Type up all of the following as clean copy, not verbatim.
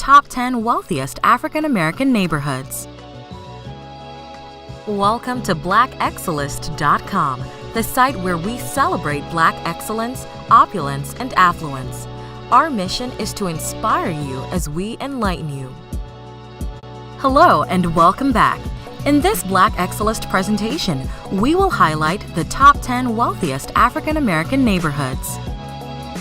top 10 wealthiest African American neighborhoods. Welcome to blackexcellist.com, the site where we celebrate Black excellence, opulence, and affluence. Our mission is to inspire you as we enlighten you. Hello and welcome back. In this Black Excellist presentation, we will highlight the top 10 wealthiest African American neighborhoods.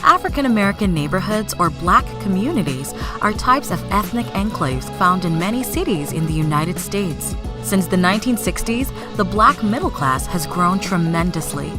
African American neighborhoods or Black communities are types of ethnic enclaves found in many cities in the United States. Since the 1960s, the Black middle class has grown tremendously.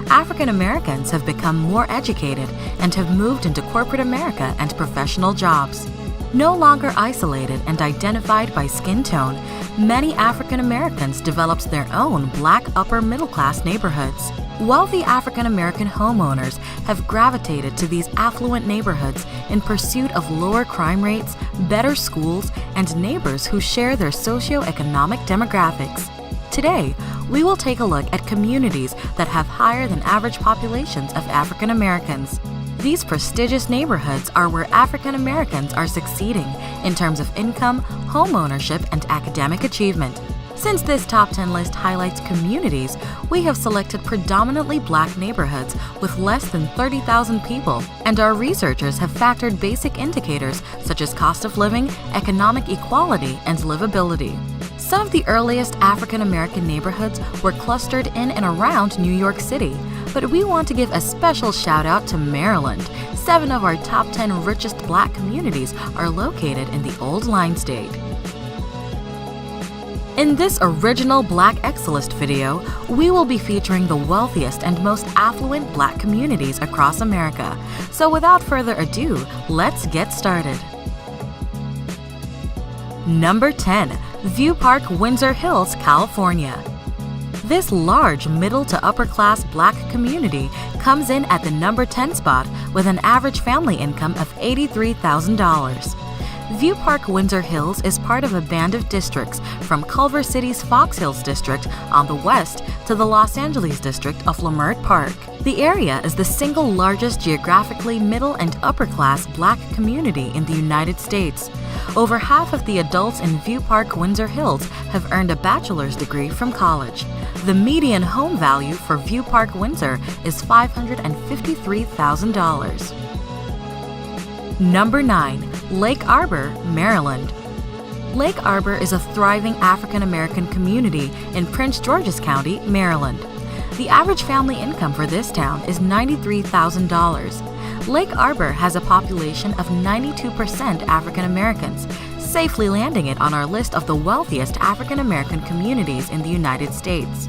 African Americans have become more educated and have moved into corporate America and professional jobs. No longer isolated and identified by skin tone, many African Americans developed their own Black upper middle class neighborhoods. Wealthy African American homeowners have gravitated to these affluent neighborhoods in pursuit of lower crime rates, better schools, and neighbors who share their socioeconomic demographics. Today, we will take a look at communities that have higher than average populations of African Americans. These prestigious neighborhoods are where African Americans are succeeding in terms of income, home ownership, and academic achievement. Since this top 10 list highlights communities, we have selected predominantly Black neighborhoods with less than 30,000 people, and our researchers have factored basic indicators such as cost of living, economic equality, and livability. Some of the earliest African American neighborhoods were clustered in and around New York City, but we want to give a special shout out to Maryland. 7 of our top 10 richest Black communities are located in the Old Line State. In this original Black Excellist video, we will be featuring the wealthiest and most affluent Black communities across America. So without further ado, let's get started. Number 10. View Park, Windsor Hills, California. This large middle to upper class Black community comes in at the number 10 spot with an average family income of $83,000. View Park, Windsor Hills is part of a band of districts from Culver City's Fox Hills district on the west to the Los Angeles district of Leimert Park. The area is the single largest geographically middle and upper class Black community in the United States. Over half of the adults in View Park, Windsor Hills have earned a bachelor's degree from college. The median home value for View Park, Windsor is $553,000. Number 9. Lake Arbor, Maryland. Lake Arbor is a thriving African American community in Prince George's County, Maryland. The average family income for this town is $93,000. Lake Arbor has a population of 92% African Americans, safely landing it on our list of the wealthiest African American communities in the United States.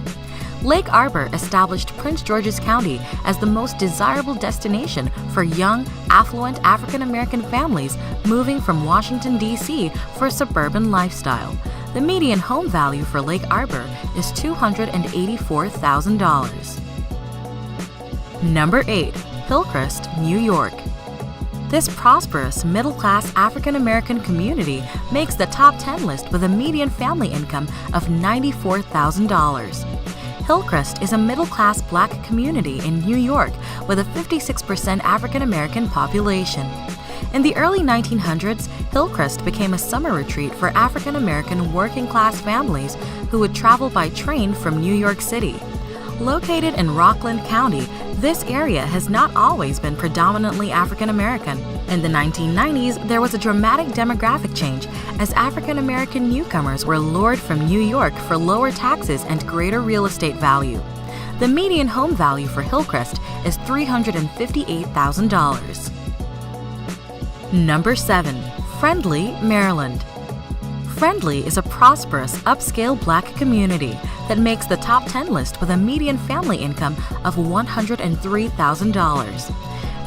Lake Arbor established Prince George's County as the most desirable destination for young, affluent African American families moving from Washington, D.C. for a suburban lifestyle. The median home value for Lake Arbor is $284,000. Number 8. Hillcrest, New York. This prosperous, middle-class African American community makes the top 10 list with a median family income of $94,000. Hillcrest is a middle-class Black community in New York with a 56% African American population. In the early 1900s, Hillcrest became a summer retreat for African American working-class families who would travel by train from New York City. Located in Rockland County, this area has not always been predominantly African American. In the 1990s, there was a dramatic demographic change as African American newcomers were lured from New York for lower taxes and greater real estate value. The median home value for Hillcrest is $358,000. Number 7. Friendly, Maryland. Friendly is a prosperous, upscale Black community that makes the top 10 list with a median family income of $103,000.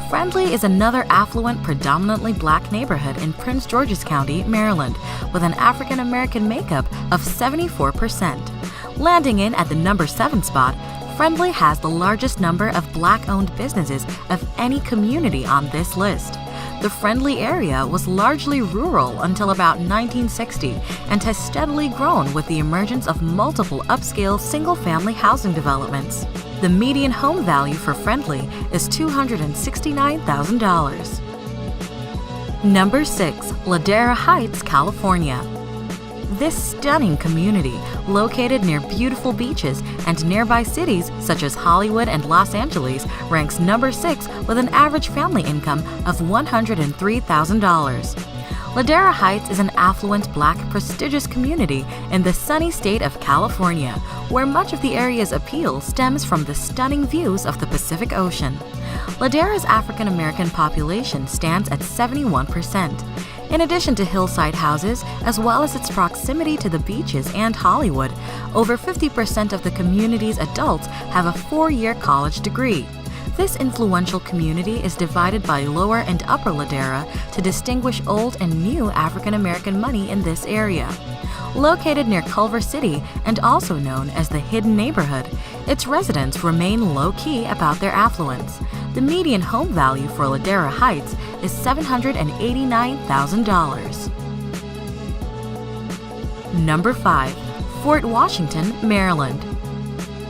Friendly is another affluent, predominantly Black neighborhood in Prince George's County, Maryland, with an African American makeup of 74%. Landing in at the number 7 spot, Friendly has the largest number of Black-owned businesses of any community on this list. The Friendly area was largely rural until about 1960 and has steadily grown with the emergence of multiple upscale single-family housing developments. The median home value for Friendly is $269,000. Number 6. Ladera Heights, California. This stunning community, located near beautiful beaches and nearby cities such as Hollywood and Los Angeles, ranks number 6 with an average family income of $103,000. Ladera Heights is an affluent, Black, prestigious community in the sunny state of California, where much of the area's appeal stems from the stunning views of the Pacific Ocean. Ladera's African American population stands at 71%. In addition to hillside houses, as well as its proximity to the beaches and Hollywood, over 50% of the community's adults have a 4-year college degree. This influential community is divided by Lower and Upper Ladera to distinguish old and new African American money in this area. Located near Culver City and also known as the Hidden Neighborhood, its residents remain low-key about their affluence. The median home value for Ladera Heights is $789,000. Number 5. Fort Washington, Maryland.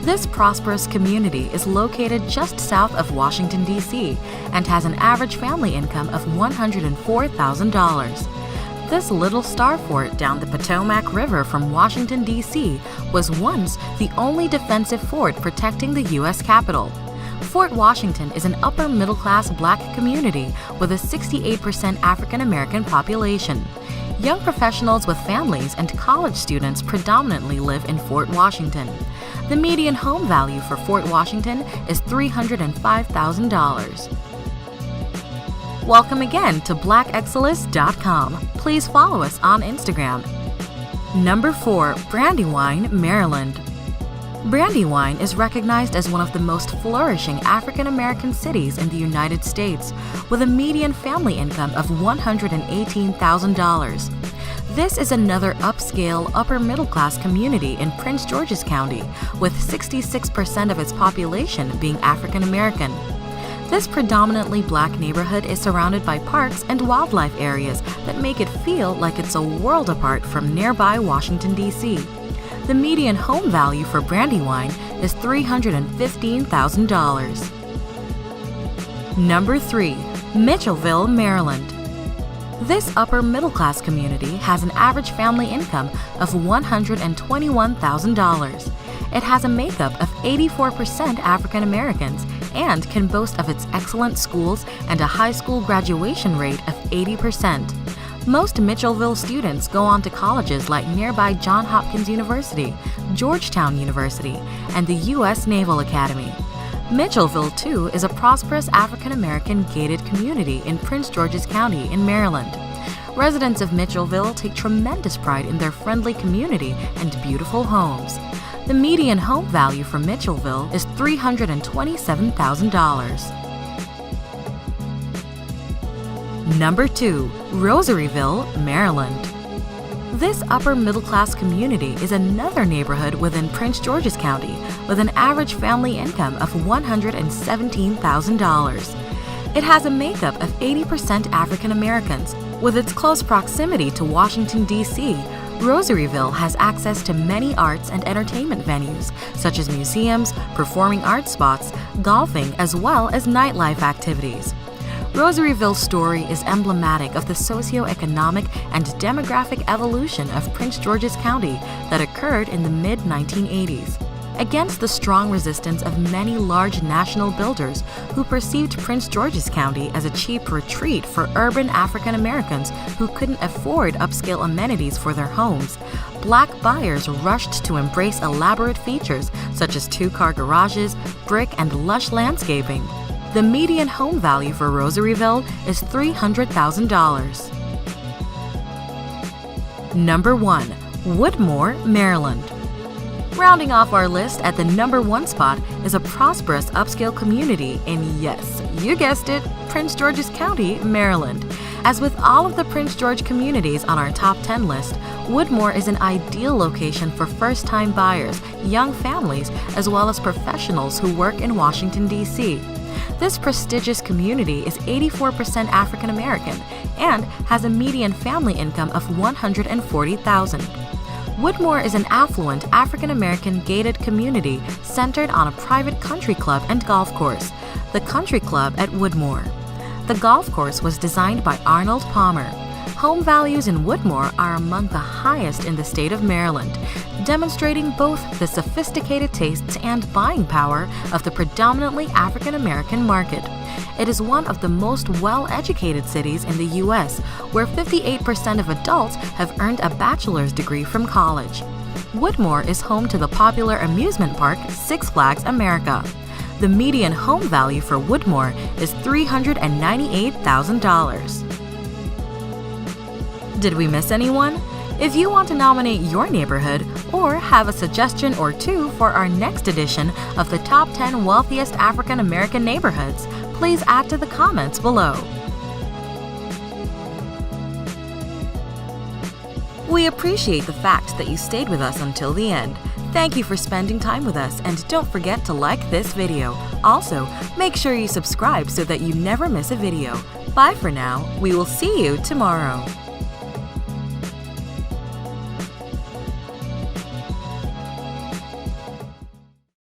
This prosperous community is located just south of Washington, D.C., and has an average family income of $104,000. This little star fort down the Potomac River from Washington, D.C. was once the only defensive fort protecting the U.S. Capitol. Fort Washington is an upper-middle-class Black community with a 68% African-American population. Young professionals with families and college students predominantly live in Fort Washington. The median home value for Fort Washington is $305,000. Welcome again to blackexcellence.com. Please follow us on Instagram. Number 4. Brandywine, Maryland. Brandywine is recognized as one of the most flourishing African American cities in the United States, with a median family income of $118,000. This is another upscale, upper-middle-class community in Prince George's County, with 66% of its population being African American. This predominantly Black neighborhood is surrounded by parks and wildlife areas that make it feel like it's a world apart from nearby Washington, D.C. The median home value for Brandywine is $315,000. Number 3. Mitchellville, Maryland. This upper-middle-class community has an average family income of $121,000. It has a makeup of 84% African Americans and can boast of its excellent schools and a high school graduation rate of 80%. Most Mitchellville students go on to colleges like nearby Johns Hopkins University, Georgetown University, and the U.S. Naval Academy. Mitchellville, too, is a prosperous African American gated community in Prince George's County in Maryland. Residents of Mitchellville take tremendous pride in their friendly community and beautiful homes. The median home value for Mitchellville is $327,000. Number 2. Rosaryville, Maryland. This upper-middle-class community is another neighborhood within Prince George's County with an average family income of $117,000. It has a makeup of 80% African Americans. With its close proximity to Washington, D.C., Rosaryville has access to many arts and entertainment venues, such as museums, performing arts spots, golfing, as well as nightlife activities. Rosaryville's story is emblematic of the socioeconomic and demographic evolution of Prince George's County that occurred in the mid-1980s. Against the strong resistance of many large national builders who perceived Prince George's County as a cheap retreat for urban African Americans who couldn't afford upscale amenities for their homes, Black buyers rushed to embrace elaborate features such as 2-car garages, brick, and lush landscaping. The median home value for Rosaryville is $300,000. Number 1. Woodmore, Maryland. Rounding off our list at the number 1 spot is a prosperous upscale community in, yes, you guessed it, Prince George's County, Maryland. As with all of the Prince George communities on our top 10 list, Woodmore is an ideal location for first-time buyers, young families, as well as professionals who work in Washington, D.C. This prestigious community is 84% African American and has a median family income of $140,000. Woodmore is an affluent African American gated community centered on a private country club and golf course, the Country Club at Woodmore. The golf course was designed by Arnold Palmer. Home values in Woodmore are among the highest in the state of Maryland, demonstrating both the sophisticated tastes and buying power of the predominantly African American market. It is one of the most well-educated cities in the U.S., where 58% of adults have earned a bachelor's degree from college. Woodmore is home to the popular amusement park Six Flags America. The median home value for Woodmore is $398,000. Did we miss anyone? If you want to nominate your neighborhood or have a suggestion or two for our next edition of the Top 10 Wealthiest African American Neighborhoods, please add to the comments below. We appreciate the fact that you stayed with us until the end. Thank you for spending time with us, and don't forget to like this video. Also, make sure you subscribe so that you never miss a video. Bye for now. We will see you tomorrow.